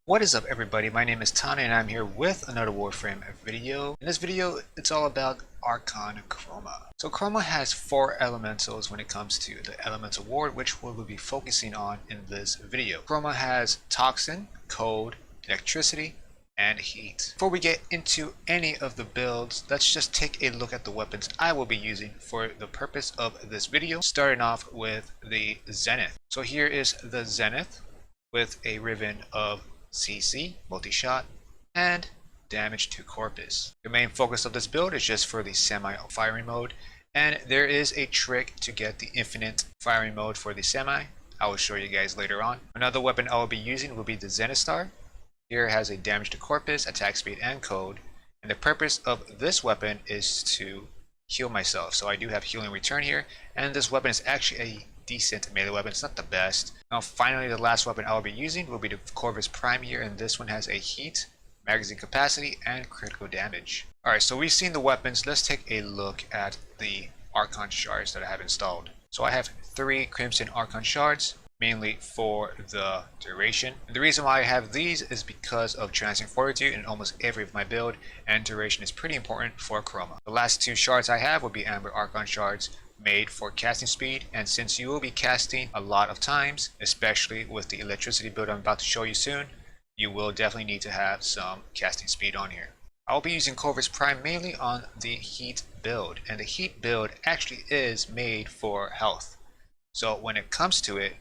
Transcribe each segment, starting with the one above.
What is up everybody, my name is Tonny and I'm here with another Warframe video. In this video, it's all about Archon Chroma. So Chroma has 4 elementals when it comes to the elemental ward, which we will be focusing on in this video. Chroma has Toxin, Cold, Electricity, and Heat. Before we get into any of the builds, let's just take a look at the weapons I will be using for the purpose of this video, starting off with the Zenith. So here is the Zenith with a ribbon of CC, multi-shot, and damage to corpus. The main focus of this build is just for the semi-firing mode, and there is a trick to get the infinite firing mode for the semi. I will show you guys later on. Another weapon I will be using will be the Zenith Star. Here it has a damage to corpus, attack speed, and code, and the purpose of this weapon is to heal myself. So I do have healing return here, and this weapon is actually a decent melee weapon. It's not the best. Now finally, the last weapon I will be using will be the Corvus Prime here, and this one has a heat, magazine capacity, and critical damage. Alright, so we've seen the weapons. Let's take a look at the Archon Shards that I have installed. So I have 3 Crimson Archon Shards, mainly for the duration. And the reason why I have these is because of Transient Fortitude in almost every of my build, and duration is pretty important for Chroma. The last 2 shards I have will be Amber Archon Shards, made for casting speed, and since you will be casting a lot of times, especially with the electricity build I'm about to show you soon, you will definitely need to have some casting speed on here. I will be using Corvus Prime mainly on the heat build, and the heat build actually is made for health. So when it comes to it,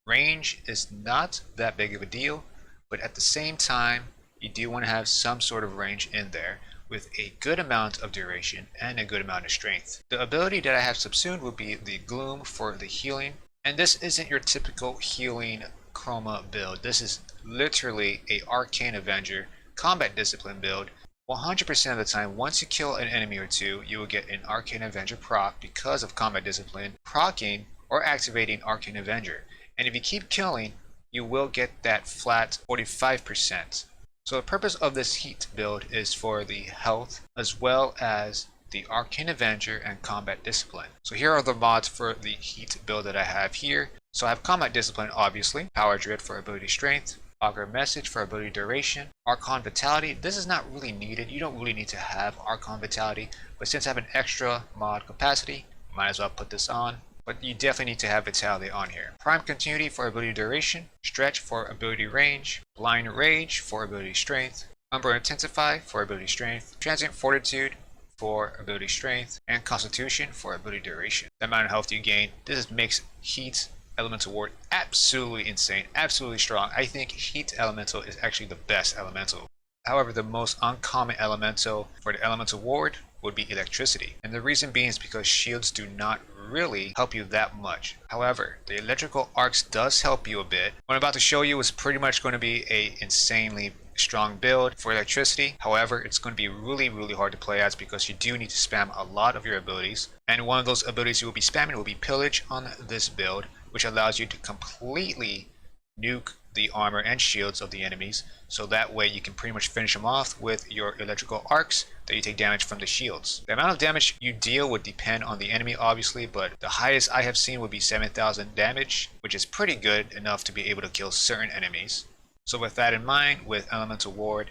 range is not that big of a deal, but at the same time you do want to have some sort of range in there, with a good amount of duration and a good amount of strength. The ability that I have subsumed will be the Gloom for the healing, and this isn't your typical healing Chroma build. This is literally a Arcane Avenger combat discipline build. 100% of the time, once you kill an enemy or two, you will get an Arcane Avenger proc because of combat discipline, proccing or activating Arcane Avenger. And if you keep killing, you will get that flat 45%. So the purpose of this heat build is for the health as well as the Arcane Avenger and combat discipline. So here are the mods for the heat build that I have here. So I have combat discipline, obviously, power drift for ability strength, augur message for ability duration, Archon vitality. This is not really needed. You don't really need to have Archon vitality, but since I have an extra mod capacity, might as well put this on. But you definitely need to have vitality on here. Prime continuity for ability duration, stretch for ability range, blind rage for ability strength, umbra intensify for ability strength, transient fortitude for ability strength, and constitution for ability duration. The amount of health you gain, this makes heat elemental ward absolutely insane, absolutely strong. I think heat elemental is actually the best elemental. However, the most uncommon elemental for the elemental ward would be electricity, and the reason being is because shields do not really help you that much. However, the electrical arcs does help you a bit. What I'm about to show you is pretty much going to be a insanely strong build for electricity. However, it's going to be really hard to play as because you do need to spam a lot of your abilities, and one of those abilities you will be spamming will be pillage on this build, which allows you to completely nuke the armor and shields of the enemies, so that way you can pretty much finish them off with your electrical arcs that you take damage from the shields. The amount of damage you deal would depend on the enemy, obviously, but the highest I have seen would be 7,000 damage, which is pretty good enough to be able to kill certain enemies. So with that in mind, with elemental ward,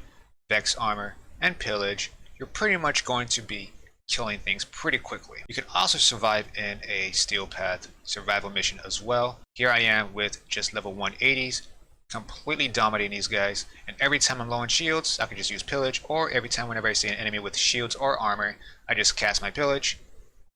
vex armor, and pillage, you're pretty much going to be killing things pretty quickly. You can also survive in a steel path survival mission as well. Here I am with just level 180s, completely dominating these guys, and every time I'm low on shields I can just use pillage, or every time whenever I see an enemy with shields or armor I just cast my pillage,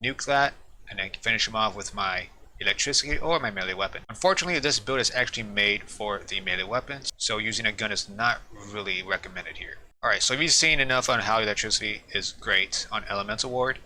nuke that, and then finish them off with my electricity or my melee weapon. Unfortunately, this build is actually made for the melee weapons, so using a gun is not really recommended here. Alright, so if you've seen enough on how electricity is great on elemental ward,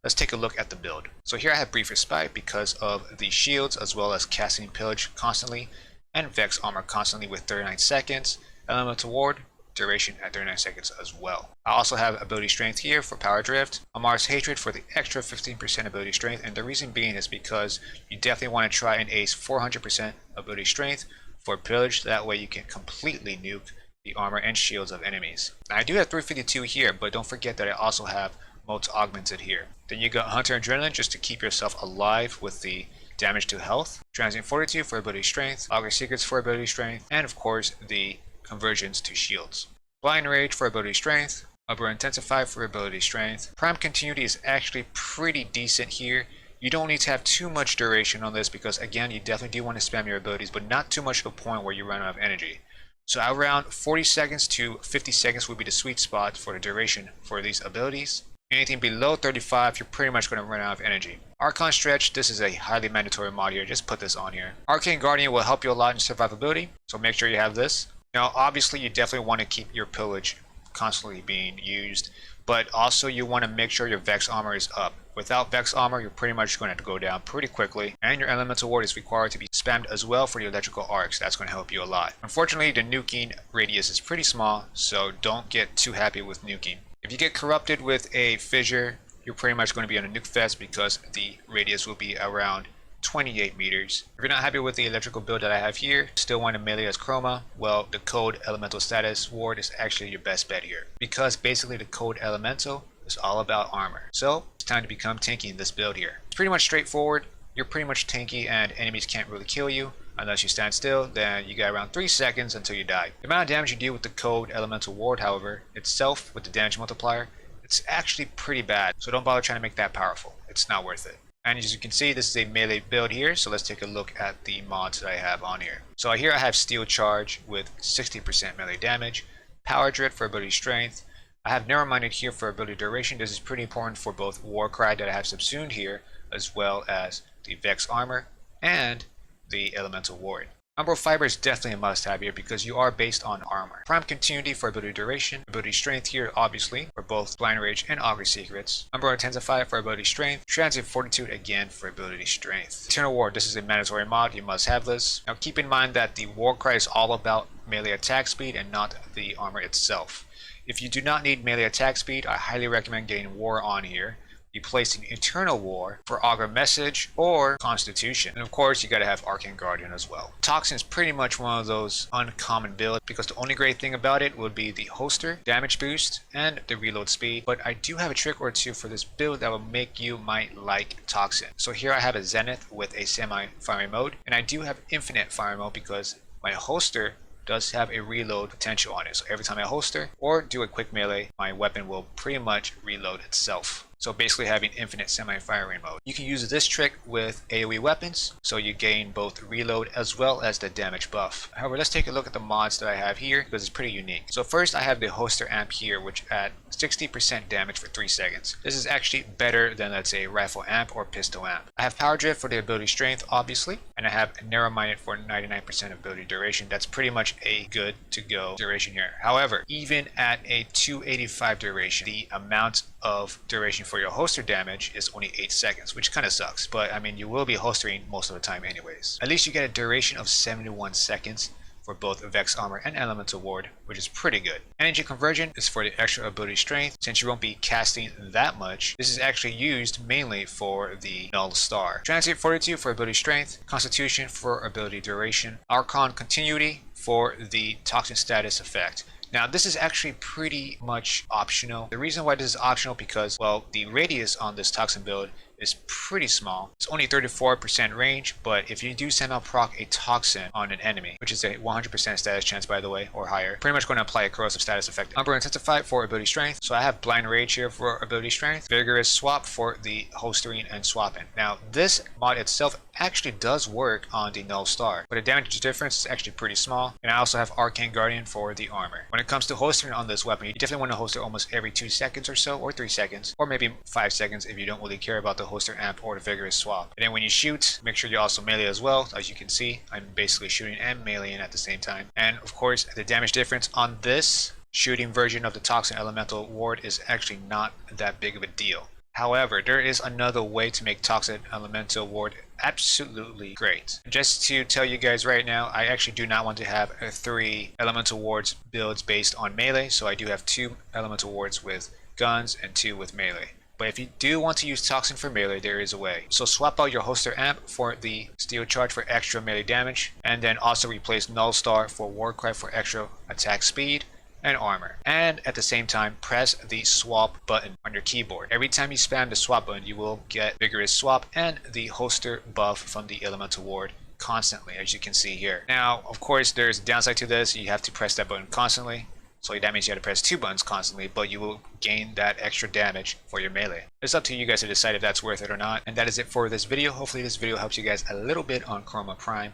let's take a look at the build. So here I have brief respite because of the shields as well as casting pillage constantly, and vex armor constantly with 39 seconds, elemental ward duration at 39 seconds as well. I also have ability strength here for power drift, Amar's hatred for the extra 15% ability strength, and the reason being is because you definitely want to try and ace 400% ability strength for pillage, that way you can completely nuke the armor and shields of enemies. Now I do have 352 here, but don't forget that I also have modes augmented here. Then you got Hunter Adrenaline just to keep yourself alive with the damage to health, Transient Fortitude for ability strength, Augur Secrets for ability strength, and of course the conversions to shields. Blind Rage for ability strength, Upper Intensify for ability strength. Prime Continuity is actually pretty decent here. You don't need to have too much duration on this because again, you definitely do want to spam your abilities, but not too much to a point where you run out of energy. So around 40 seconds to 50 seconds would be the sweet spot for the duration for these abilities. Anything below 35, you're pretty much going to run out of energy. Archon Stretch, this is a highly mandatory mod here, just put this on here. Arcane Guardian will help you a lot in survivability, so make sure you have this. Now obviously you definitely want to keep your pillage constantly being used, but also you want to make sure your Vex armor is up. Without Vex armor, you're pretty much going to go down pretty quickly, and your elemental ward is required to be spammed as well for the electrical arcs. That's going to help you a lot. Unfortunately, the nuking radius is pretty small, so don't get too happy with nuking. If you get corrupted with a fissure, you're pretty much going to be on a nuke fest because the radius will be around 28 meters. If you're not happy with the electrical build that I have here, still want to melee as Chroma, well, the Code Elemental Status ward is actually your best bet here, because basically the Code Elemental is all about armor. So it's time to become tanky in this build here. It's pretty much straightforward. You're pretty much tanky and enemies can't really kill you unless you stand still. Then you got around 3 seconds until you die. The amount of damage you deal with the Code Elemental ward, however, itself with the damage multiplier, it's actually pretty bad, so don't bother trying to make that powerful. It's not worth it. And as you can see, this is a melee build here, so let's take a look at the mods that I have on here. So here I have Steel Charge with 60% melee damage, Power Dread for ability strength. I have Narrow Minded here for ability duration. This is pretty important for both Warcry that I have subsumed here, as well as the Vex armor and the Elemental Ward. Umbral Fiber is definitely a must-have here because you are based on armor. Prime Continuity for ability duration, ability strength here obviously for both Blind Rage and Augury Secrets. Umbral Intensify for ability strength, Transient Fortitude again for ability strength. Eternal Ward, this is a mandatory mod, you must have this. Now keep in mind that the Warcry is all about melee attack speed and not the armor itself. If you do not need melee attack speed, I highly recommend getting War on here. You place an Eternal War for Augur Message or Constitution. And of course, you gotta have Arcane Guardian as well. Toxin is pretty much one of those uncommon builds because the only great thing about it would be the holster, damage boost, and the reload speed. But I do have a trick or two for this build that will make you might like Toxin. So here I have a Zenith with a semi-firing mode, and I do have infinite firing mode because my holster does have a reload potential on it. So every time I holster or do a quick melee, my weapon will pretty much reload itself. So basically having infinite semi-firing mode. You can use this trick with AoE weapons, so you gain both reload as well as the damage buff. However, let's take a look at the mods that I have here because it's pretty unique. So first I have the Holster Amp here, which add 60% damage for 3 seconds. This is actually better than, let's say, Rifle Amp or Pistol Amp. I have Power Drift for the ability strength, obviously, and I have Narrow Minded for 99% ability duration. That's pretty much a good to go duration here. However, even at a 285 duration, the amount of duration for your holster damage is only 8 seconds, which kind of sucks, but I mean, you will be holstering most of the time anyways. At least you get a duration of 71 seconds for both Vex Armor and Elemental Ward, which is pretty good. Energy Conversion is for the extra ability strength. Since you won't be casting that much, this is actually used mainly for the Null Star. Transient Fortitude for ability strength, Constitution for ability duration, Archon Continuity for the Toxin status effect. Now this is actually pretty much optional. The reason why this is optional because, well, the radius on this Toxin build is pretty small. It's only 34% range, but if you do somehow proc a Toxin on an enemy, which is a 100% status chance by the way, or higher, pretty much going to apply a corrosive status effect. Umbral Intensify for ability strength. So I have Blind Rage here for ability strength. Vigorous Swap for the holstering and swapping. Now this mod itself actually does work on the Null Star, but the damage difference is actually pretty small. And I also have Arcane Guardian for the armor. When it comes to holstering on this weapon, you definitely want to holster almost every 2 seconds or so, or 3 seconds, or maybe 5 seconds if you don't really care about the holster amp or the vigorous swap. And then when you shoot, make sure you also melee as well. As you can see, I'm basically shooting and meleeing at the same time. And of course, the damage difference on this shooting version of the Toxin Elemental Ward is actually not that big of a deal. However, there is another way to make Toxin Elemental Ward absolutely great. Just to tell you guys right now, I actually do not want to have 3 Elemental Wards builds based on melee, so I do have 2 Elemental Wards with guns and 2 with melee. But if you do want to use Toxin for melee, there is a way. So swap out your holster amp for the Steel Charge for extra melee damage, and then also replace Null Star for Warcry for extra attack speed and armor. And at the same time, press the swap button on your keyboard. Every time you spam the swap button, you will get Vigorous Swap and the holster buff from the Elemental Ward constantly, as you can see here. Now, of course, there's a downside to this. You have to press that button constantly. So that means you have to press 2 buttons constantly, but you will gain that extra damage for your melee. It's up to you guys to decide if that's worth it or not. And that is it for this video. Hopefully this video helps you guys a little bit on Chroma Prime.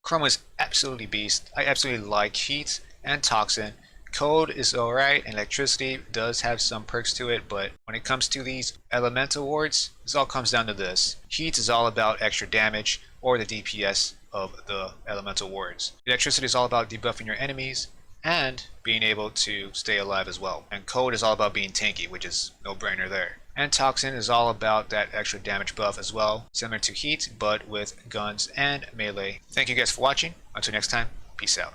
Chroma is absolutely beast. I absolutely like Heat and Toxin. Cold is alright, and Electricity does have some perks to it, but when it comes to these elemental wards, this all comes down to this. Heat is all about extra damage or the DPS of the elemental wards. Electricity is all about debuffing your enemies and being able to stay alive as well. And Cold is all about being tanky, which is no brainer there. And Toxin is all about that extra damage buff as well, similar to Heat, but with guns and melee. Thank you guys for watching. Until next time, peace out.